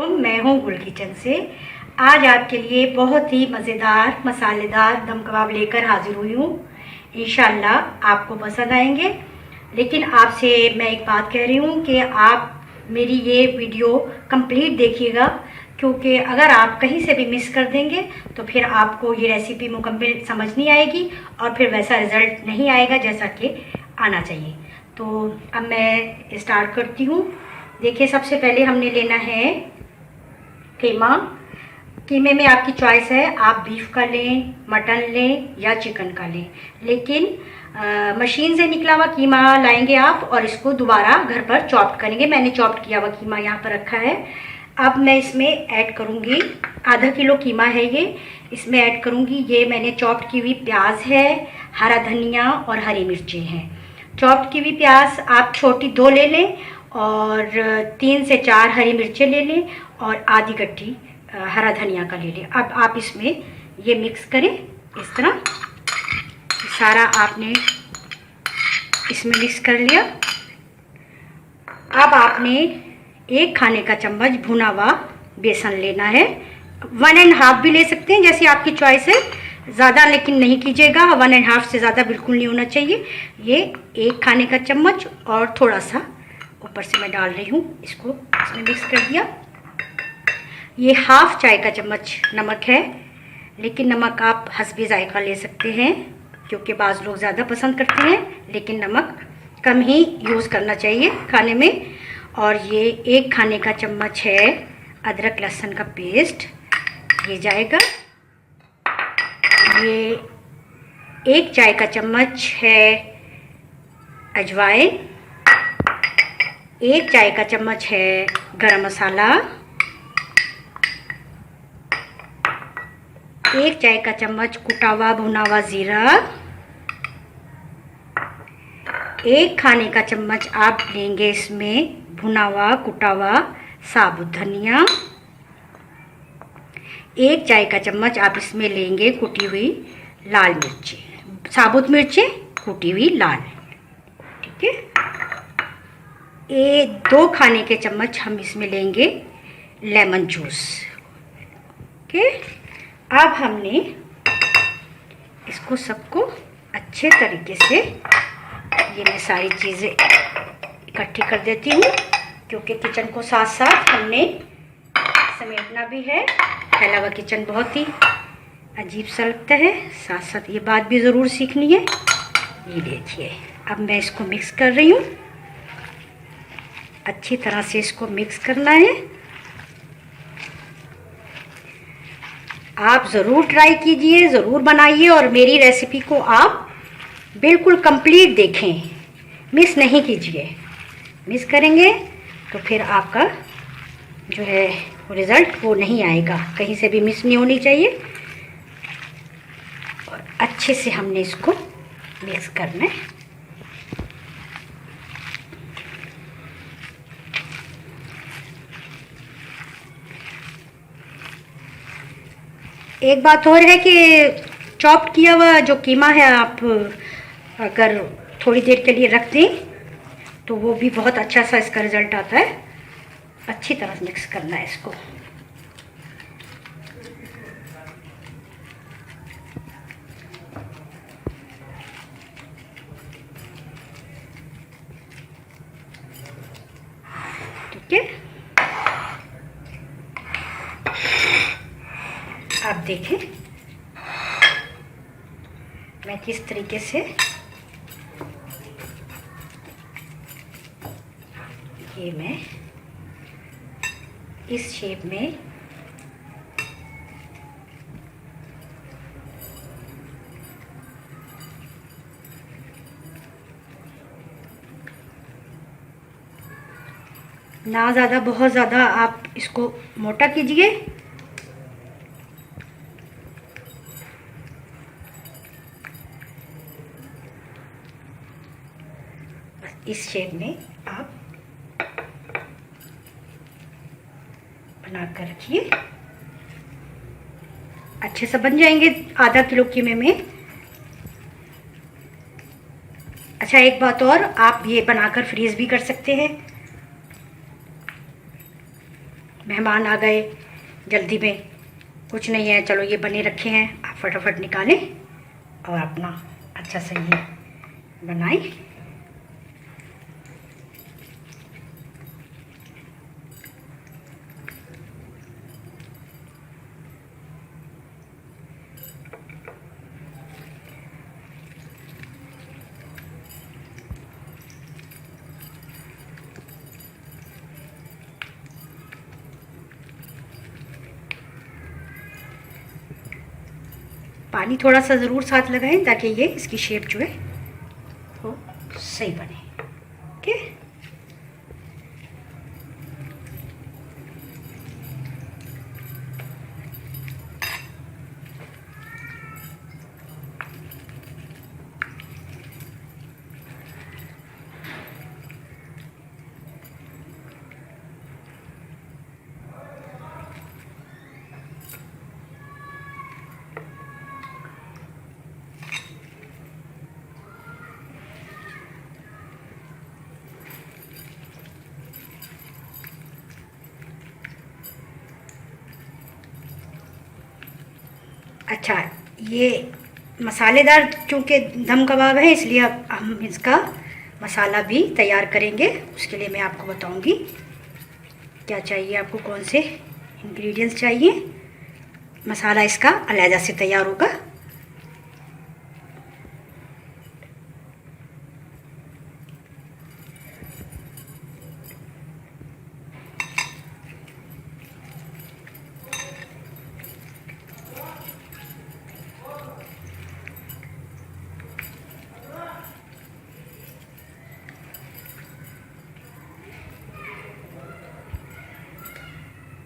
वालेकुम, मैं हूँ गुल किचन से। आज आपके लिए बहुत ही मज़ेदार मसालेदार दम कबाब लेकर हाजिर हुई हूँ। इंशाल्लाह आपको पसंद आएंगे। लेकिन आपसे मैं एक बात कह रही हूँ कि आप मेरी ये वीडियो कंप्लीट देखिएगा, क्योंकि अगर आप कहीं से भी मिस कर देंगे तो फिर आपको ये रेसिपी मुकम्मल समझ नहीं आएगी और फिर वैसा रिज़ल्ट नहीं आएगा जैसा कि आना चाहिए। तो अब मैं स्टार्ट करती हूँ। देखिए, सबसे पहले हमने लेना है कीमा। कीमे में आपकी चॉइस है, आप बीफ का लें, मटन लें या चिकन का लें। लेकिन मशीन से निकला हुआ कीमा लाएंगे आप और इसको दोबारा घर पर चॉप्ड करेंगे। मैंने चॉप्ड किया हुआ कीमा यहाँ पर रखा है। अब मैं इसमें ऐड करूँगी, आधा किलो कीमा है ये, इसमें ऐड करूँगी ये मैंने चॉप्ड की हुई प्याज है, हरा धनिया और हरी मिर्ची हैं। चॉप्ड की हुई प्याज आप छोटी 2 ले लें और 3 से 4 हरी मिर्चें ले लें और आधी गड्ढी हरा धनिया का ले लें। अब आप इसमें ये मिक्स करें इस तरह। सारा आपने इसमें मिक्स कर लिया। अब आपने 1 खाने का चम्मच भुना हुआ बेसन लेना है। 1.5 भी ले सकते हैं, जैसी आपकी चॉइस है। ज़्यादा लेकिन नहीं कीजिएगा, 1.5 से ज़्यादा बिल्कुल नहीं होना चाहिए। ये 1 खाने का चम्मच और थोड़ा सा ऊपर से मैं डाल रही हूँ, इसको इसमें मिक्स कर दिया। ये 1/2 चाय का चम्मच नमक है, लेकिन नमक आप हस्बे जायका ले सकते हैं, क्योंकि बाज़ लोग ज़्यादा पसंद करते हैं, लेकिन नमक कम ही यूज़ करना चाहिए खाने में। और ये 1 खाने का चम्मच है अदरक लहसुन का पेस्ट, ये जाएगा। ये 1 चाय का चम्मच है अजवाइन, 1 चाय का चम्मच है गरम मसाला, 1 चाय का चम्मच कुटा हुआ भुना हुआ ज़ीरा, 1 खाने का चम्मच आप लेंगे इसमें भुना हुआ कुटा हुआ साबुत धनिया, 1 चाय का चम्मच आप इसमें लेंगे कुटी हुई लाल मिर्ची, साबुत मिर्चें कुटी हुई लाल, ठीक है। 2 खाने के चम्मच हम इसमें लेंगे लेमन जूस, ओके। अब हमने इसको सबको अच्छे तरीके से, ये मैं सारी चीज़ें इकट्ठी कर देती हूँ, क्योंकि किचन को साथ साथ हमने समेटना भी है। फैला हुआ किचन बहुत ही अजीब सा लगता है, साथ साथ ये बात भी ज़रूर सीखनी है। ये देखिए, अब मैं इसको मिक्स कर रही हूँ। अच्छी तरह से इसको मिक्स करना है। आप ज़रूर ट्राई कीजिए, ज़रूर बनाइए और मेरी रेसिपी को आप बिल्कुल कंप्लीट देखें, मिस नहीं कीजिए। मिस करेंगे तो फिर आपका जो है रिज़ल्ट वो नहीं आएगा, कहीं से भी मिस नहीं होनी चाहिए। और अच्छे से हमने इसको मिक्स करना है। एक बात और है कि चॉप किया हुआ जो कीमा है, आप अगर थोड़ी देर के लिए रख दें तो वो भी बहुत अच्छा सा इसका रिज़ल्ट आता है। अच्छी तरह मिक्स करना है इसको। ठीक है, आप देखें मैं किस तरीके से ये मैं इस शेप में ना ज़्यादा बहुत ज़्यादा आप इसको मोटा कीजिए। इस शेप में आप बना कर रखिए, अच्छे से बन जाएंगे आधा किलो कीमे में। अच्छा, एक बात और, आप ये बनाकर फ्रीज भी कर सकते हैं। मेहमान आ गए जल्दी में, कुछ नहीं है, चलो ये बने रखे हैं, आप फटाफट निकालें और अपना अच्छा से ये बनाएं। पानी थोड़ा सा ज़रूर साथ लगाएं ताकि ये इसकी शेप जो है वो सही बने। ओके, अच्छा, ये मसालेदार चूँकि दम कबाब है इसलिए अब हम इसका मसाला भी तैयार करेंगे। उसके लिए मैं आपको बताऊंगी क्या चाहिए, आपको कौन से इंग्रेडिएंट्स चाहिए। मसाला इसका अलग से तैयार होगा।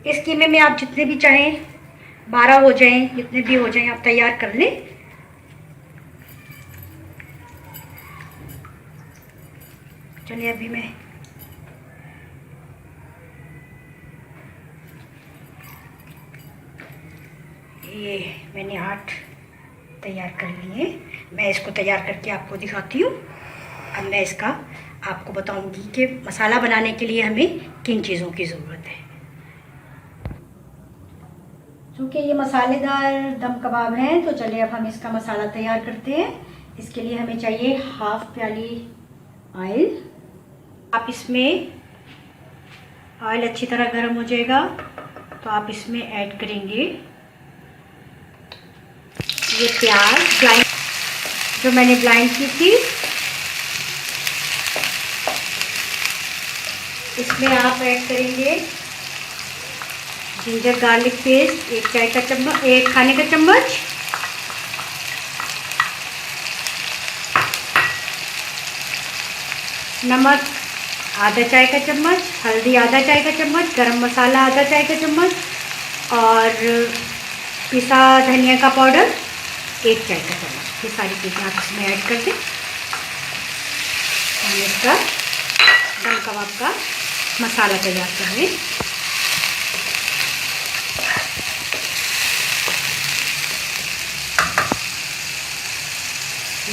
इस कीमे में आप जितने भी चाहें, 12 हो जाएं, जितने भी हो जाएं, आप तैयार कर लें। चलिए अभी मैं ये मैंने 8 तैयार कर लिए। मैं इसको तैयार करके आपको दिखाती हूँ। अब मैं इसका आपको बताऊंगी कि मसाला बनाने के लिए हमें किन चीज़ों की ज़रूरत है। क्योंकि ये मसालेदार दम कबाब हैं तो चलिए अब हम इसका मसाला तैयार करते हैं। इसके लिए हमें चाहिए 1/2 प्याली ऑयल। आप इसमें ऑयल अच्छी तरह गर्म हो जाएगा तो आप इसमें ऐड करेंगे ये प्याज ब्लाइंड जो मैंने ब्लाइंड की थी। इसमें आप ऐड करेंगे जिंजर गार्लिक पेस्ट 1 चाय का चम्मच, 1 खाने का चम्मच। नमक आधा चाय का चम्मच, हल्दी आधा चाय का चम्मच, गरम मसाला आधा चाय का चम्मच और पिसा धनिया का पाउडर 1 चाय का चम्मच। ये सारी चीज़ें आप इसमें ऐड कर दें। हम इसका दम कबाब का मसाला तैयार कर लें।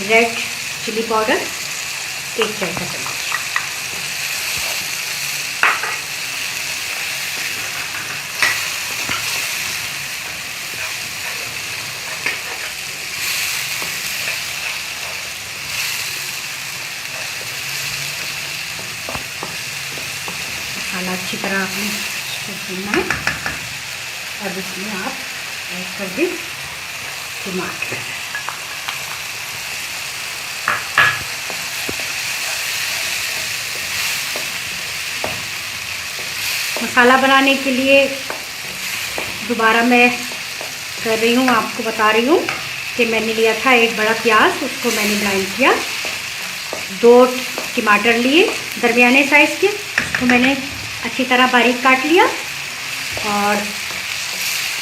रेड चिली पाउडर 1 चाय का चम्मच। मसाला अच्छी तरह आपने इसको भूनना है। अब इसमें आप ऐड कर दें टमाटर। मसाला बनाने के लिए दोबारा मैं कर रही हूँ, आपको बता रही हूँ कि मैंने लिया था 1 बड़ा प्याज, उसको मैंने ब्लाइंड किया। 2 टमाटर लिए दरमियाने साइज़ के, उसको मैंने अच्छी तरह बारीक काट लिया। और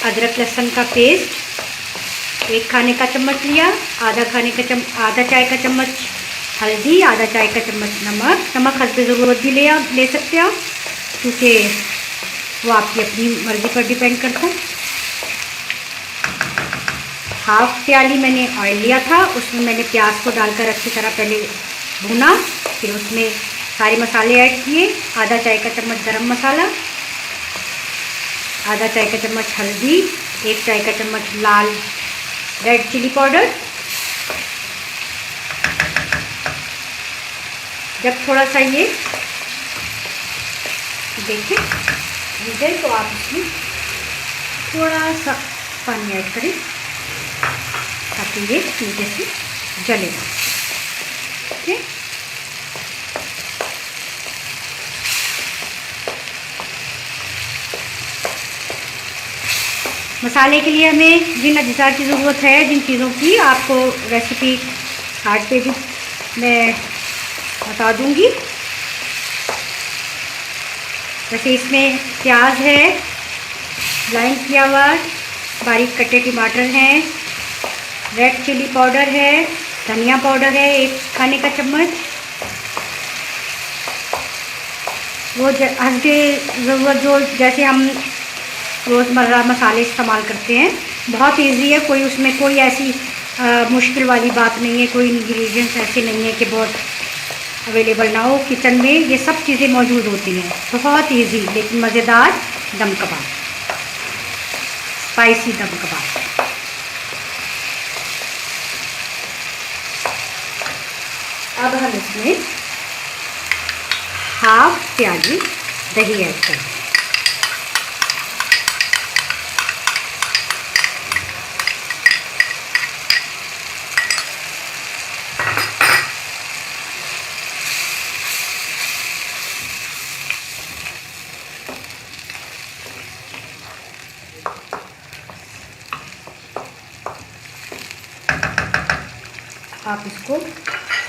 अदरक लहसुन का पेस्ट 1 खाने का चम्मच लिया। आधा चाय का चम्मच हल्दी, आधा चाय का चम्मच नमक हस्बे ज़रूरत भी ले सकते हैं आप, क्योंकि वो आपकी अपनी मर्ज़ी पर डिपेंड करता है। 1/2 प्याली मैंने ऑयल लिया था, उसमें मैंने प्याज को डालकर अच्छी तरह पहले भुना, फिर उसमें सारे मसाले ऐड किए। आधा चाय का चम्मच गरम मसाला, आधा चाय का चम्मच हल्दी, 1 चाय का चम्मच लाल रेड चिली पाउडर। जब थोड़ा सा ये देखिए भून तो आप इसमें थोड़ा सा पानी ऐड करें ताकि ये नीचे से जले। ठीक है, मसाले के लिए हमें जिन अज्जा की ज़रूरत है, जिन चीज़ों की आपको रेसिपी कार्ड पे भी मैं बता दूंगी। वैसे इसमें प्याज है, ब्लाइंड किया हुआ, बारीक कटे टमाटर हैं, रेड चिली पाउडर है, धनिया पाउडर है 1 खाने का चम्मच। वो हल्के ज़रूरत जो जैसे हम रोज़मर्रा मसाले इस्तेमाल करते हैं, बहुत इजी है, कोई उसमें कोई ऐसी मुश्किल वाली बात नहीं है, कोई इंग्रेडिएंट्स ऐसे नहीं है कि बहुत अवेलेबल ना हो। किचन में ये सब चीज़ें मौजूद होती हैं, बहुत इजी लेकिन मज़ेदार दम कबाब, स्पाइसी दम कबाब। अब हम इसमें हाफ प्याली दही ऐड करें। आप इसको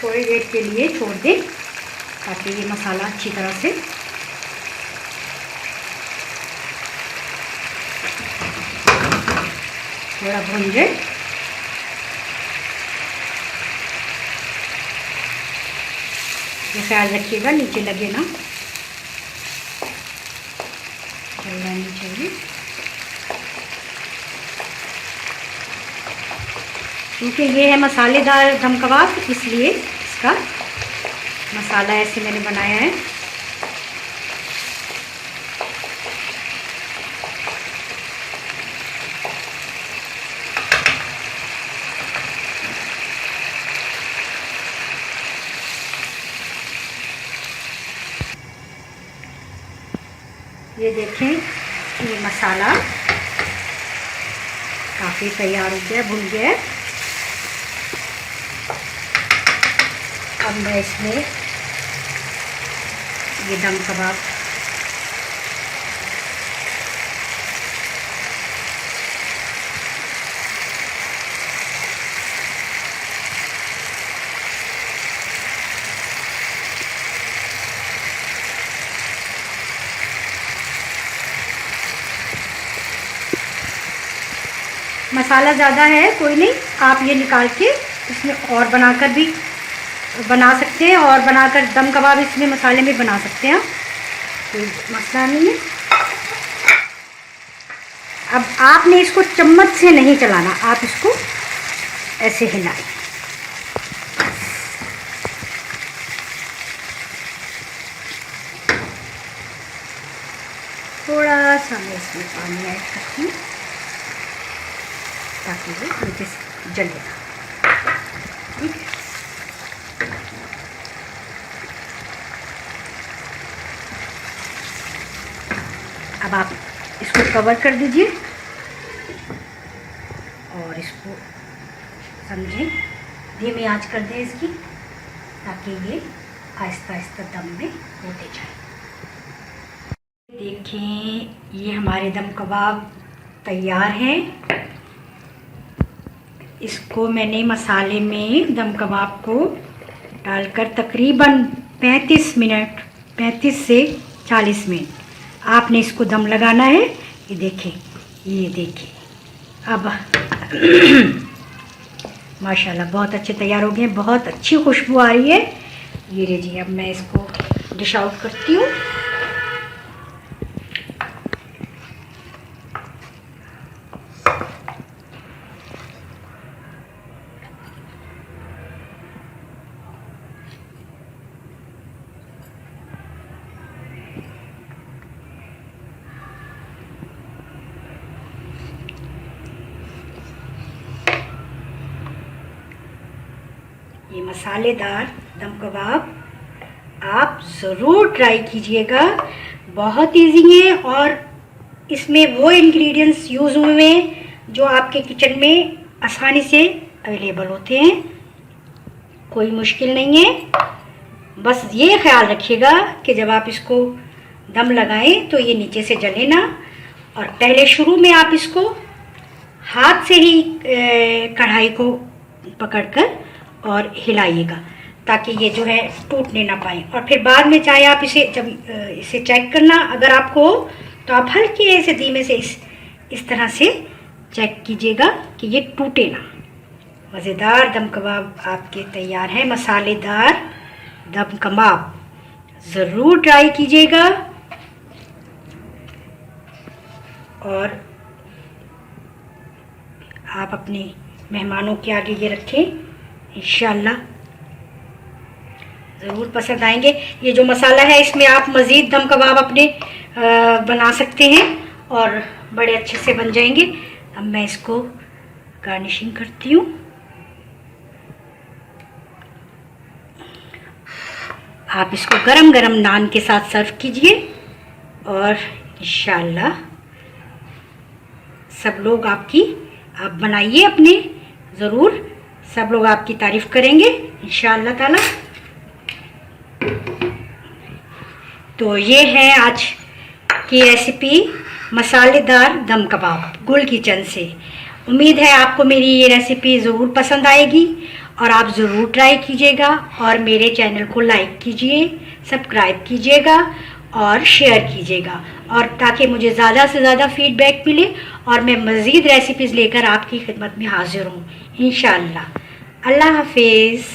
थोड़ी देर के लिए छोड़ दें ताकि ये मसाला अच्छी तरह से थोड़ा भून जाए। ये ख्याल रखिएगा नीचे लगे ना, चलना नहीं चाहिए, क्योंकि ये है मसालेदार दम कबाब, इसलिए इसका मसाला ऐसे मैंने बनाया है। ये देखें, ये मसाला काफ़ी तैयार हो गया, भुन गया है। अब मैं इसमें ये दम कबाब मसाला ज़्यादा है, कोई नहीं, आप ये निकाल के इसमें और बनाकर भी बना सकते हैं, और बनाकर दम कबाब इसमें मसाले में बना सकते हैं, कोई मसला नहीं है। अब आपने इसको चम्मच से नहीं चलाना, आप इसको ऐसे हिलाएं। थोड़ा सा मैं इसमें पानी ऐड करती हूँ ताकि वो नीचे से जलेगा। ठीक है, अब आप इसको कवर कर दीजिए और इसको समझें धीमी आंच कर दें इसकी, ताकि ये आहिस्ता आहिस्ता दम में होते जाए। देखें, ये हमारे दम कबाब तैयार हैं। इसको मैंने मसाले में दम कबाब को डालकर तकरीबन 35 मिनट, 35 से 40 मिनट आपने इसको दम लगाना है। ये देखें, ये देखिए, अब माशाल्लाह बहुत अच्छे तैयार हो गए, बहुत अच्छी खुशबू आ रही है। ये लीजिए, अब मैं इसको डिश आउट करती हूँ। ये मसालेदार दम कबाब आप ज़रूर ट्राई कीजिएगा। बहुत इजी है और इसमें वो इंग्रेडिएंट्स यूज़ हुए हैं जो आपके किचन में आसानी से अवेलेबल होते हैं। कोई मुश्किल नहीं है। बस ये ख्याल रखिएगा कि जब आप इसको दम लगाएं तो ये नीचे से जले ना, और पहले शुरू में आप इसको हाथ से ही कढ़ाई को पकड़कर और हिलाइएगा ताकि ये जो है टूटने ना पाए। और फिर बाद में चाहे आप इसे जब इसे चेक करना अगर आपको हो तो आप हल्के से धीमे से इस तरह से चेक कीजिएगा कि ये टूटे ना। मज़ेदार दम कबाब आपके तैयार हैं। मसालेदार दम कबाब ज़रूर ट्राई कीजिएगा और आप अपने मेहमानों के आगे ये रखें, इंशाल्लाह ज़रूर पसंद आएंगे। ये जो मसाला है इसमें आप मज़ीद दम कबाब अपने बना सकते हैं और बड़े अच्छे से बन जाएंगे। अब मैं इसको गार्निशिंग करती हूँ। आप इसको गरम गरम नान के साथ सर्व कीजिए और इंशाल्लाह सब लोग आप बनाइए अपने, ज़रूर सब लोग आपकी तारीफ़ करेंगे इंशाअल्लाह ताला। तो ये है आज की रेसिपी मसालेदार दम कबाब गुल किचन से। उम्मीद है आपको मेरी ये रेसिपी ज़रूर पसंद आएगी और आप ज़रूर ट्राई कीजिएगा और मेरे चैनल को लाइक कीजिए, सब्सक्राइब कीजिएगा और शेयर कीजिएगा, और ताकि मुझे ज़्यादा से ज़्यादा फीडबैक मिले और मैं मज़ीद रेसिपीज़ लेकर आपकी खिदमत में हाजिर हूँ इंशाअल्लाह। अल्लाह हाफिज़।